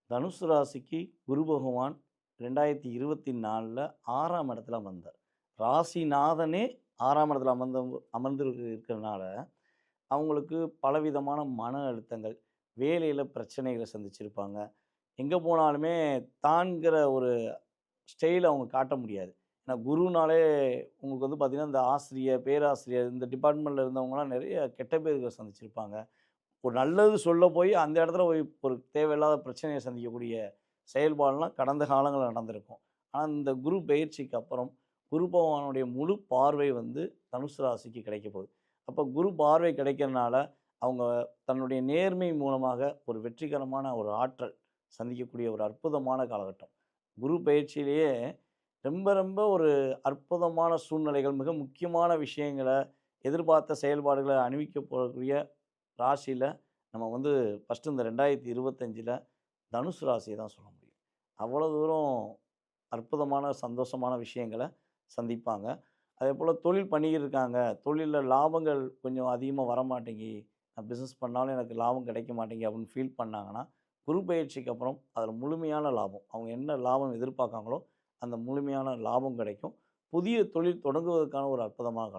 தனுசு ராசிக்கு குரு பகவான் 2024ல் 6ஆம் இடத்துல அமர்ந்தார். ராசிநாதனே 6ஆம் இடத்துல இருக்கிறனால, அவங்களுக்கு பலவிதமான மன அழுத்தங்கள், வேலையில பிரச்சனைகள சந்திச்சிருப்பாங்க. எங்க போனாலுமே தான்ங்கிற ஒரு ஸ்டைல அவங்க காட்ட முடியாது. ஏன்னா குருனாலே உங்களுக்கு வந்து பார்த்தீங்கன்னா, இந்த ஆசிரியர், பேராசிரியர் இந்த டிபார்ட்மெண்ட்ல இருந்தவங்கலாம் நெறைய கெட்ட பேர்கள சந்திச்சிருப்பாங்க. ஒரு நல்லது சொல்ல போய், அந்த இடத்துல போய் ஒரு தேவையில்லாத பிரச்சனைய சந்திக்கக்கூடிய செயல்பாடுலாம் கடந்த காலங்கள்ல நடந்திருக்கும். ஆனா, இந்த குரு பெயர்ச்சிக்கு அப்புறம், குரு பகவானுடைய முழு பார்வை வந்து தனுசு ராசிக்கு கிடைக்க போகுது. அப்ப குரு பார்வை கிடைக்கிறனால, அவங்க தன்னுடைய நேர்மை மூலமாக ஒரு வெற்றிகரமான ஒரு ஆற்றல் சந்திக்கக்கூடிய ஒரு அற்புதமான காலகட்டம். குரு பெயர்ச்சியிலேயே ரொம்ப ரொம்ப ஒரு அற்புதமான சூழ்நிலைகள், மிக முக்கியமான விஷயங்கள, எதிர்பார்த்த செயல்பாடுகள அணிவிக்க போகக்கூடிய ராசியில நம்ம வந்து ஃபர்ஸ்ட்டு இந்த 2025ல தனுசு ராசிய தான் சொல்ல முடியும். அவ்வளோ தூரம் அற்புதமான, சந்தோஷமான விஷயங்கள சந்திப்பாங்க. அதேபோல தொழில் பண்ணிக்கிட்டு இருக்காங்க. தொழில்ல லாபங்கள் கொஞ்சம் அதிகமா வரமாட்டேங்கி, நான் பிசினஸ் பண்ணாலும் எனக்கு லாபம் கிடைக்க மாட்டேங்கி அப்படின்னு ஃபீல் பண்ணாங்கன்னா, குரு பெயர்ச்சிக்கு அப்புறம் அதில முழுமையான லாபம். அவங்க என்ன லாபம் எதிர்பார்க்காங்களோ, அந்த முழுமையான லாபம் கிடைக்கும். புதிய தொழில் தொடங்குவதற்கான ஒரு அற்புதமான காலம்.